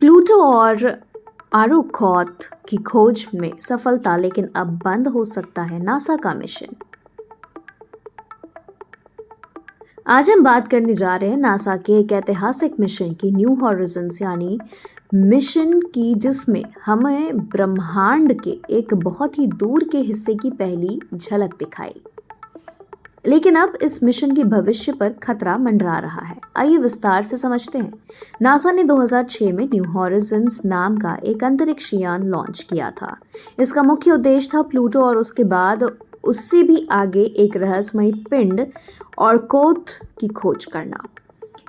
Pluto और आर्यभट्ट की खोज में सफलता, लेकिन अब बंद हो सकता है नासा का मिशन। आज हम बात करने जा रहे हैं नासा के एक ऐतिहासिक मिशन की, न्यू हॉरिजन्स यानी मिशन की, जिसमें हमें ब्रह्मांड के एक बहुत ही दूर के हिस्से की पहली झलक दिखाई। लेकिन अब इस मिशन की भविष्य पर खतरा मंडरा रहा है। आइए विस्तार से समझते हैं। नासा ने 2006 में न्यू हॉरिजन्स नाम का एक अंतरिक्ष यान लॉन्च किया था। इसका मुख्य उद्देश्य था प्लूटो और उसके बाद उससे भी आगे एक रहस्यमयी पिंड ऑर्कोथ की खोज करना।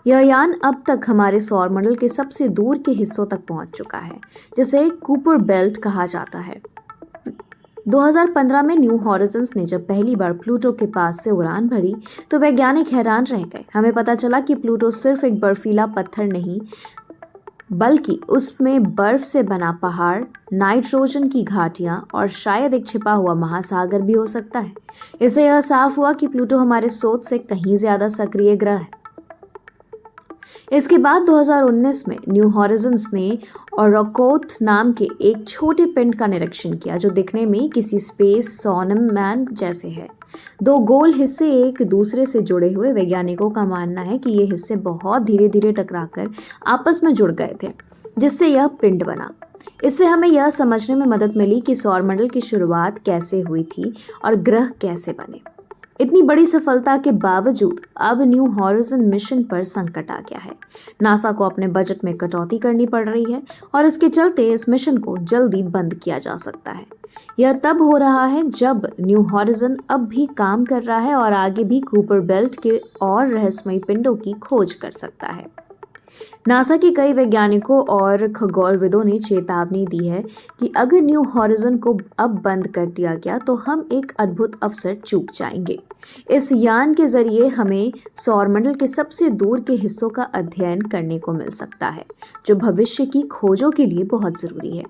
यह यान अब तक हमारे सौर मंडल के सबसे दूर के हिस्सों तक पहुंच चुका है, जिसे कूपर बेल्ट कहा जाता है। 2015 में न्यू हॉरिजन्स ने जब पहली बार प्लूटो के पास से उड़ान भरी तो वैज्ञानिक हैरान रह गए। हमें पता चला कि प्लूटो सिर्फ एक बर्फीला पत्थर नहीं, बल्कि उसमें बर्फ से बना पहाड़, नाइट्रोजन की घाटियां और शायद एक छिपा हुआ महासागर भी हो सकता है। इससे यह साफ हुआ कि प्लूटो हमारे सोच से कहीं ज्यादा सक्रिय ग्रह है। इसके बाद 2019 में न्यू हॉरिजन्स ने ऑर्कोथ नाम के एक छोटे पिंड का निरीक्षण किया, जो दिखने में किसी स्पेस सोनमैन जैसे है। दो गोल हिस्से एक दूसरे से जुड़े हुए। वैज्ञानिकों का मानना है कि ये हिस्से बहुत धीरे धीरे टकराकर आपस में जुड़ गए थे, जिससे यह पिंड बना। इससे हमें यह समझने में मदद मिली कि सौरमंडल की शुरुआत कैसे हुई थी और ग्रह कैसे बने। इतनी बड़ी सफलता के बावजूद अब न्यू हॉरिजन मिशन पर संकट आ गया है। नासा को अपने बजट में कटौती करनी पड़ रही है और इसके चलते इस मिशन को जल्दी बंद किया जा सकता है। यह तब हो रहा है जब न्यू हॉरिजन अब भी काम कर रहा है और आगे भी कूपर बेल्ट के और रहस्यमयी पिंडों की खोज कर सकता है। नासा के कई वैज्ञानिकों और खगोलविदों ने चेतावनी दी है कि अगर न्यू हॉरिजन को अब बंद कर दिया गया तो हम एक अद्भुत अवसर चूक जाएंगे। इस यान के जरिए हमें सौरमंडल के सबसे दूर के हिस्सों का अध्ययन करने को मिल सकता है, जो भविष्य की खोजों के लिए बहुत जरूरी है।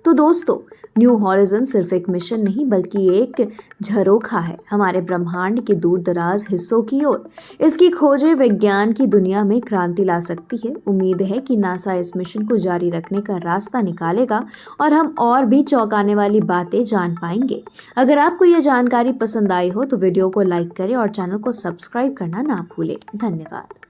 तो दोस्तों, न्यू हॉरिजन सिर्फ एक मिशन नहीं बल्कि एक झरोखा है हमारे ब्रह्मांड के दूर दराज हिस्सों की ओर। इसकी खोजें विज्ञान की दुनिया में क्रांति ला सकती है। उम्मीद है कि नासा इस मिशन को जारी रखने का रास्ता निकालेगा और हम और भी चौंकाने वाली बातें जान पाएंगे। अगर आपको यह जानकारी पसंद आई हो तो वीडियो को लाइक करें और चैनल को सब्सक्राइब करना ना भूलें। धन्यवाद।